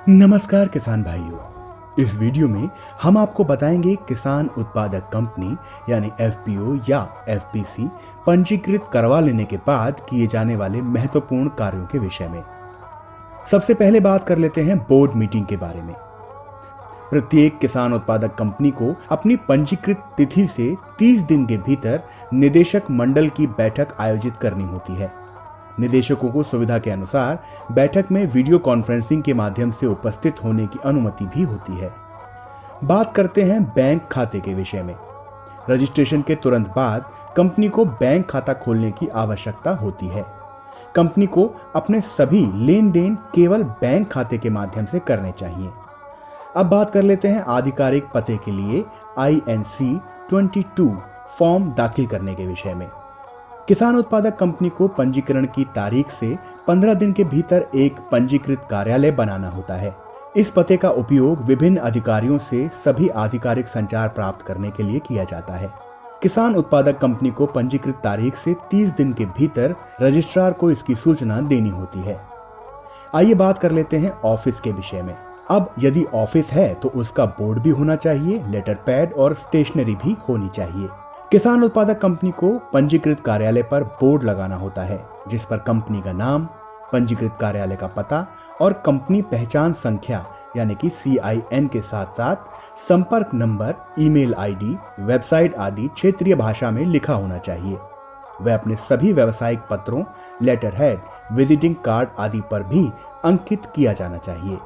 नमस्कार किसान भाइयों, इस वीडियो में हम आपको बताएंगे किसान उत्पादक कंपनी यानी एफपीओ या एफपीसी पंजीकृत करवा लेने के बाद किए जाने वाले महत्वपूर्ण कार्यों के विषय में। सबसे पहले बात कर लेते हैं बोर्ड मीटिंग के बारे में। प्रत्येक किसान उत्पादक कंपनी को अपनी पंजीकृत तिथि से 30 दिन के भीतर निदेशक मंडल की बैठक आयोजित करनी होती है। निदेशकों को सुविधा के अनुसार बैठक में वीडियो कॉन्फ्रेंसिंग के माध्यम से उपस्थित होने की अनुमति भी होती है। बात करते हैं बैंक खाते के विषय में। रजिस्ट्रेशन के तुरंत बाद कंपनी को बैंक खाता खोलने की आवश्यकता होती है। कंपनी को अपने सभी लेन देन केवल बैंक खाते के माध्यम से करने चाहिए। अब बात कर लेते हैं आधिकारिक पते के लिए INC 22 फॉर्म दाखिल करने के विषय में। किसान उत्पादक कंपनी को पंजीकरण की तारीख से 15 दिन के भीतर एक पंजीकृत कार्यालय बनाना होता है। इस पते का उपयोग विभिन्न अधिकारियों से सभी आधिकारिक संचार प्राप्त करने के लिए किया जाता है। किसान उत्पादक कंपनी को पंजीकृत तारीख से 30 दिन के भीतर रजिस्ट्रार को इसकी सूचना देनी होती है। आइए बात कर लेते हैं ऑफिस के विषय में। अब यदि ऑफिस है तो उसका बोर्ड भी होना चाहिए, लेटर पैड और स्टेशनरी भी होनी चाहिए। किसान उत्पादक कंपनी को पंजीकृत कार्यालय पर बोर्ड लगाना होता है, जिस पर कंपनी का नाम, पंजीकृत कार्यालय का पता और कंपनी पहचान संख्या यानी कि CIN के साथ साथ संपर्क नंबर, ईमेल ID, वेबसाइट आदि क्षेत्रीय भाषा में लिखा होना चाहिए। वह अपने सभी व्यावसायिक पत्रों, लेटर हेड, विजिटिंग कार्ड आदि पर भी अंकित किया जाना चाहिए।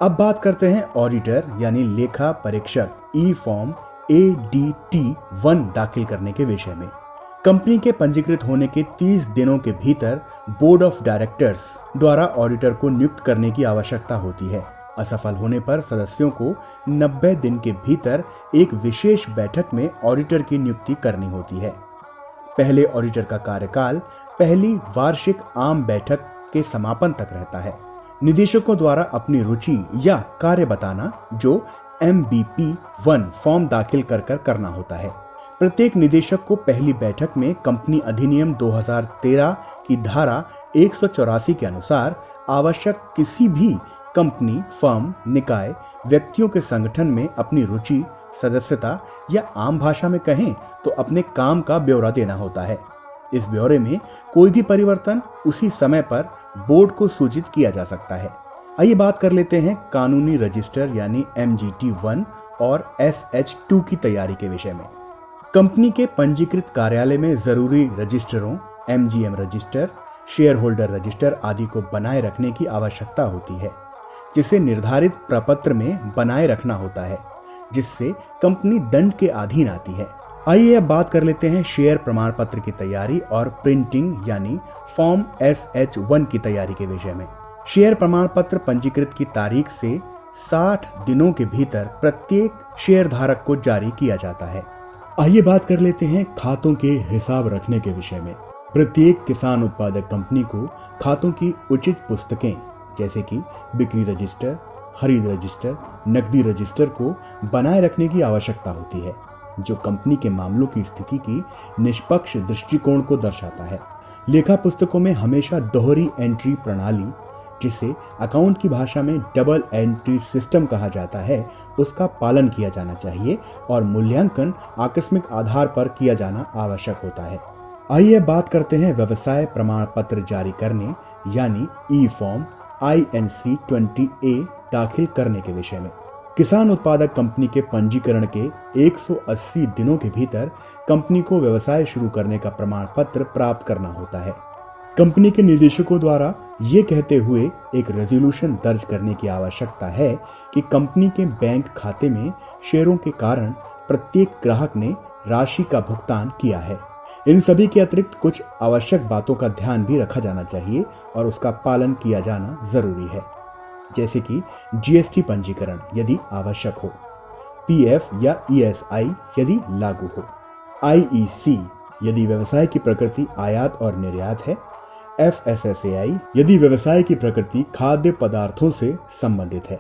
अब बात करते हैं ऑडिटर यानी लेखा परीक्षक ई फॉर्म ADT 1 दाखिल करने के विषय में। कंपनी के पंजीकृत होने के 30 दिनों के भीतर बोर्ड ऑफ डायरेक्टर्स द्वारा ऑडिटर को नियुक्त करने की आवश्यकता होती है। असफल होने पर सदस्यों को 90 दिन के भीतर एक विशेष बैठक में ऑडिटर की नियुक्ति करनी होती है। पहले ऑडिटर का कार्यकाल पहली वार्षिक आम बैठक के समापन तक रहता है। निदेशकों द्वारा अपनी रुचि या कार्य बताना जो MBP 1 फॉर्म दाखिल कर करना होता है। प्रत्येक निदेशक को पहली बैठक में कंपनी अधिनियम 2013 की धारा 184 के अनुसार आवश्यक किसी भी कंपनी, फर्म, निकाय, व्यक्तियों के संगठन में अपनी रुचि, सदस्यता या आम भाषा में कहें तो अपने काम का ब्यौरा देना होता है। इस ब्यौरे में कोई भी परिवर्तन उसी समय पर बोर्ड को सूचित किया जा सकता है। आइए बात कर लेते हैं कानूनी रजिस्टर यानी MGT 1 और SH2 की तैयारी के विषय में। कंपनी के पंजीकृत कार्यालय में जरूरी रजिस्टरों, MGM register, share holder register आदि को बनाए रखने की आवश्यकता होती है, जिसे निर्धारित प्रपत्र में बनाए रखना होता है, जिससे कंपनी दंड के अधीन आती है। आइए अब बात कर लेते हैं शेयर प्रमाण पत्र की तैयारी और प्रिंटिंग यानी फॉर्म SH1 की तैयारी के विषय में। शेयर प्रमाण पत्र पंजीकृत की तारीख से 60 दिनों के भीतर प्रत्येक शेयर धारक को जारी किया जाता है। आइए बात कर लेते हैं खातों के हिसाब रखने के विषय में। प्रत्येक किसान उत्पादक कंपनी को खातों की उचित पुस्तकें जैसे कि बिक्री रजिस्टर, खरीद रजिस्टर, नकदी रजिस्टर को बनाए रखने की आवश्यकता होती है, जो कंपनी के मामलों की स्थिति की निष्पक्ष दृष्टिकोण को दर्शाता है। लेखा पुस्तकों में हमेशा दोहरी एंट्री प्रणाली, जिसे अकाउंट की भाषा में डबल एंट्री सिस्टम कहा जाता है, उसका पालन किया जाना चाहिए और मूल्यांकन आकस्मिक आधार पर किया जाना आवश्यक होता है। आइए बात करते हैं व्यवसाय प्रमाण पत्र जारी करने यानी ई फॉर्म INC 20A दाखिल करने के विषय में। किसान उत्पादक कंपनी के पंजीकरण के 180 दिनों के भीतर कंपनी को व्यवसाय शुरू करने का प्रमाण पत्र प्राप्त करना होता है। कंपनी के निदेशकों द्वारा ये कहते हुए एक रेजोल्यूशन दर्ज करने की आवश्यकता है कि कंपनी के बैंक खाते में शेयरों के कारण प्रत्येक ग्राहक ने राशि का भुगतान किया है। इन सभी के अतिरिक्त कुछ आवश्यक बातों का ध्यान भी रखा जाना चाहिए और उसका पालन किया जाना जरूरी है, जैसे कि GST पंजीकरण यदि आवश्यक हो, PF या ESI यदि लागू हो, IEC यदि व्यवसाय की प्रकृति आयात और निर्यात है, FSSAI यदि व्यवसाय की प्रकृति खाद्य पदार्थों से संबंधित है।